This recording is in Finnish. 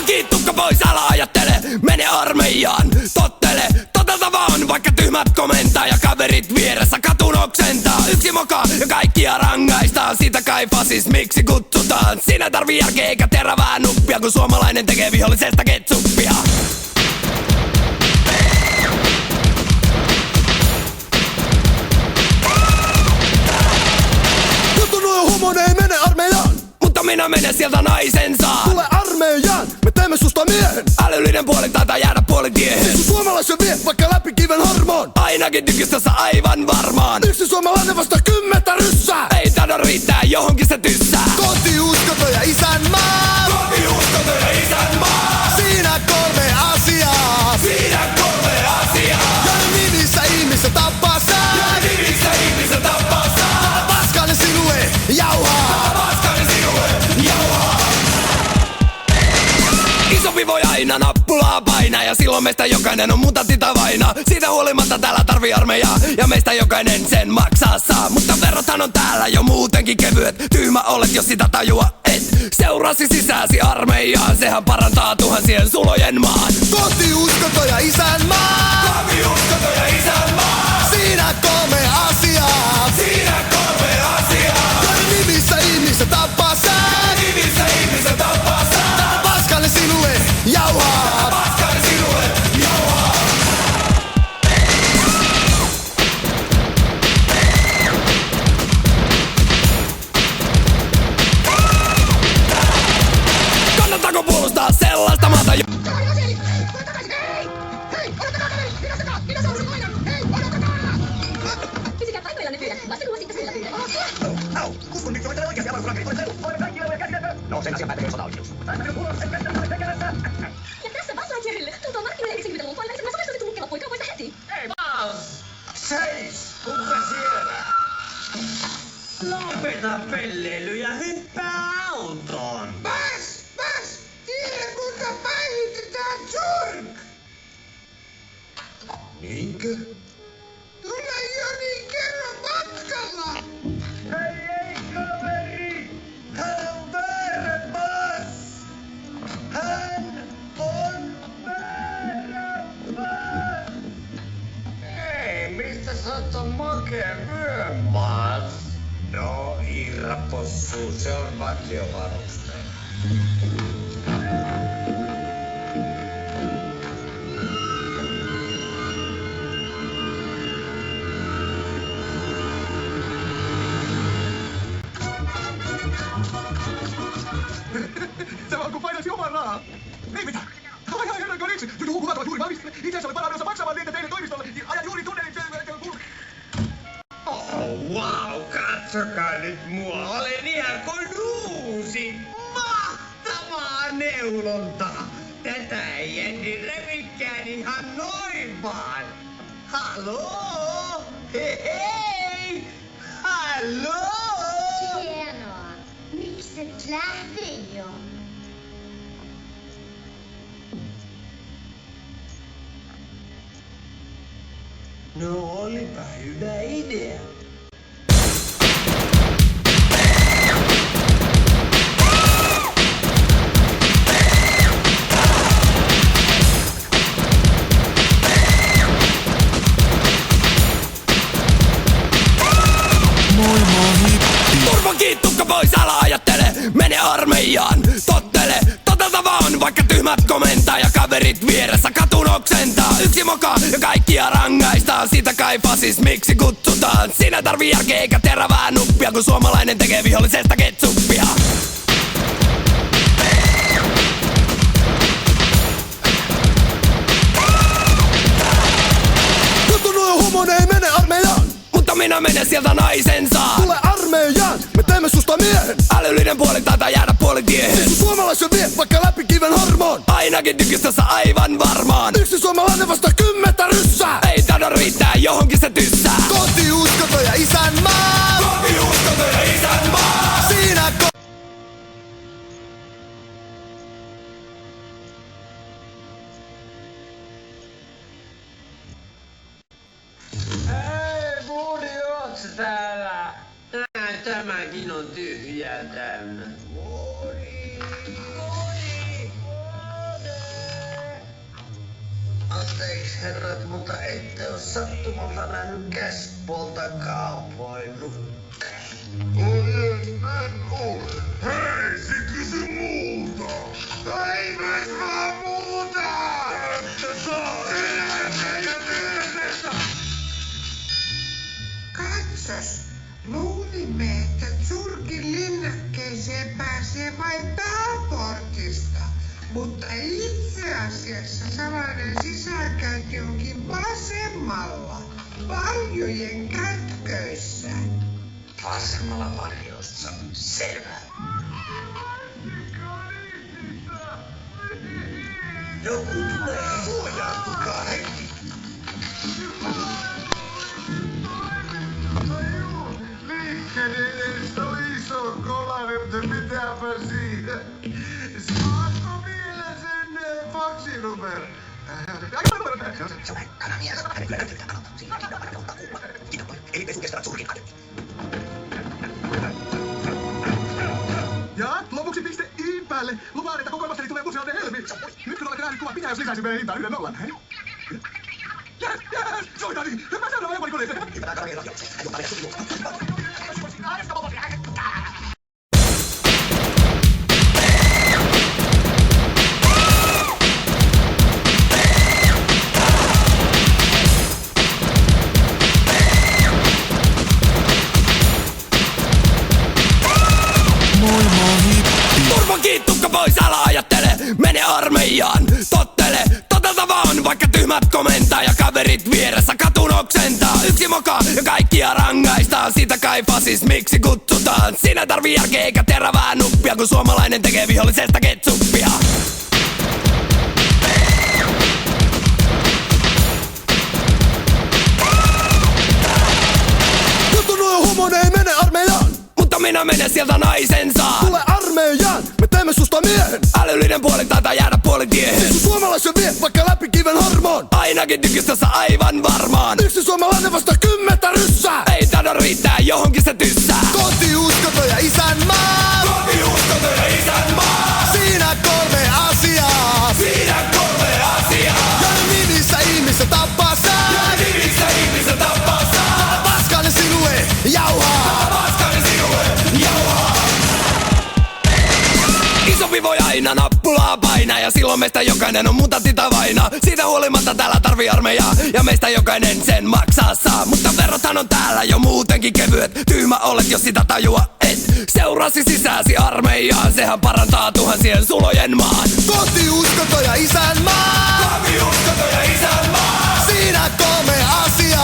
Turvan kiittukka pois, älä ajattele, mene armeijaan. Tottele, toteuta vaan, vaikka tyhmät komentaa ja kaverit vieressä katun oksentaa. Yksi moka ja kaikkia rangaistaan, siitä kai fasismiksi kutsutaan. Siinä tarvii järkeä eikä terävää nuppia, kun suomalainen tekee vihollisesta ketsuppia. Homonen ei mene armeijaan, mutta minä menen sieltä naisen saan. Tule armeijaan, me teemme susta miehen. Älyllinen puoli taitaa jäädä puolitiehen. Yksi suomalaisen vie vaikka läpi kiven harmaan. Ainakin tykistössä aivan varmaan. Yksi suomalainen vasta 10 ryssää. Ei taida riittää, johonkin se tyssää. Koti, uskonto ja isänmaa. Koti, uskonto ja isänmaa. Siinä 3 asiaa. Siinä 3 asiaa. Joiden nimissä ihmistä tappaa sää. Joiden nimissä ihmistä tappaa sää. Paskalle sinulle jauhaa. Paskalle sinulle jauhaa. Isompi voi aina nappulaa painaa, ja silloin meistä jokainen on mutantti tavaina. Siitä huolimatta täällä tarvii armeijaa, ja meistä jokainen sen maksaa saa. Mutta verothan on täällä jo muutenkin kevyet. Tyhmä olet, jos sitä tajua et. Seurasi sisäsi armeijaan, sehän parantaa tuhansien sulojen maan. Koti, uskonto ja isänmaa. Koti, uskonto ja isänmaa. Siinä 3 asiaa. Siinä 3 asiaa. Joiden nimissä ihmistä tappaa sää. Nimissä ihmistä tappaa sää. Paskalle sinulle jauhaa. Paskalle sinulle jauhaa. Kannattaako puolustaa sellaista maata, Pysykää paikoillanne pyydän. Vasta kun sitten sillä pyydän. Au! Uskon nyt, että oikeasti avaruus rakentaa. Olemme kaikki olemme käsitetty. No, sen asian päättäköön sotaoikeus. Ja tässä Buzz-Lightyearille. Tultua markkinoille 90-luvun puolivälissä myös omistettu mukkela poika poista heti. Hei, Buzz! Seis! Kuka siellä? Lopeta pelleily ja hyppää autoon! Buzz! Tiedä kuinka päihitetään Zurg! Niinkö? Tule Joni, kerro matkalla! Hei, kaveri! Hän on väärä, Buzz! Hän on väärä, Buzz! Hei, mistä sä oot ton makeen vyön, Buzz? No, irrapossu, se on vakiovaruste. Se vaan kun painaisi oman rahaa. Ei mitään. Ai herran on yksi. Juu, kuvat ovat juuri valmistuneet. Itse asiassa olen palautumassa maksamaan niitä teille toimistolle. Ajan juuri tunnelin Oh, wow, katsokaa nyt mua. Olen ihan kuin uusi. Mahtavaa neulontaa. Tätä ei Jenni revikään ihan noin vaan. Haloo? Hei! Haloo? Hienoa. Miksi et lähde jo? No olipa hyvä idea. Turvan kiittukka pois, älä ajattele, mene armeijaan. Tottele, toteuta vaan, vaikka tyhmät komentaa ja kaverit vieressä katun oksentaa. Yksi moka ja kaikkia rangaistaan, siitä kai fasismiksi kutsutaan. Siinä tarvii järkeä eikä terävää nuppia, kun suomalainen tekee vihollisesta ketsuppia. Homonen ei mene armeijaan, mutta minä menen sieltä naisen saan. Tule armeijaan, me teemme susta miehen. Älyllinen puoli taitaa jäädä puolitiehen. Yksi suomalaisen vie vaikka läpi kiven harmaan. Ainakin tykistössä aivan varmaan. Yksi suomalainen vasta 10 ryssää. Ei taida riittää, johonkin se tyssää. Koti, uskonto ja isänmaa. Koti, uskonto ja isänmaa. Siinä Hei, Budi, oots täällä? Tämäkin on tyhjää täynnä. Budi! naisherrat, mutta ette ole sattumalta nähnyt käsipuolta kaupoinut. En ole. Hei, se kysy multa. Ei mä saa muuta. Katsos, luulimme, että Zurgin linnakkeeseen pääsee vain pääportista. Mutta itse asiassa salainen sisäänkäynti onkin vasemmalla, varjojen kätköissä. Vasemmalla varjossa. Selvä. Joku tulee. Suojautukaa heti. Liikkeen edessä on iso kolari, mutta mitäpä siitä. Saatko vielä sen faksinumero? Se on kanamies. Hänen kyllä näyttää kannalta. Siinä on aina kautta kuuma. Kiitos paljon. Eli te sun kestävät Zurgin agentti. Ja lopuksi piste iin päälle. Lupaan, että kokoelmastani tulee museaalinen helmi. Nyt kun olette nähneet kuvan, mitä jos lisäisimme hintaan 1-0? Yes! Soita niin! Mä seuraava Japani-koneeseen! Hyvä karmiin radio. Aion paljon sujuun. Turvakin tukka pois, älä ajattele, mene armeijaan. Tottele, toteuta vaan, vaikka tyhmät komentaa ja kaverit vieressä katun oksentaa. Yksi moka ja kaikkia rangaistaan, siitä kai fasismiksi kutsutaan. Siinä tarvii järkeä eikä terävää nuppia, kun suomalainen tekee vihollisesta ketsuppia. Juttu nuo homonen ei mene armeijaan, mutta minä menen sieltä naisen saan. Tule armeijaan, me teemme susta miehen. Älyllinen puoli taitaa jäädä puolitiehen. Miksi suomalaisen vie vaikka läpi kiven harmaan? Ainakin tykistössä aivan varmaan. Miksi suomalainen vasta 10 ryssää? Ei taida riittää, johonkin se tyssää. Kotiuskonto ja isänmaa. Kotiuskonto ja isänmaa. Siinä 3 asiaa. Siinä 3 asiaa. Joiden nimissä ihmistä tappaa sää. Joiden nimissä ihmistä tappaa saa. Paskainen sinulle jauhaa. Paskainen sinulle jauhaa. Isompi voi aina nappulaa painaa, ja silloin meistä jokainen on mutantti tai vainaa. Siitä huolimatta täällä tarvii armeijaa, ja meistä jokainen sen maksaa saa. Mutta verothan on täällä jo muutenkin kevyet. Tyhmä olet, jos sitä tajua et. Seurasi sisääsi armeijaan, sehän parantaa tuhansien sulojen maan. Kotiuskonto ja isänmaa. Kotiuskonto ja isänmaa. Siinä 3 asiaa.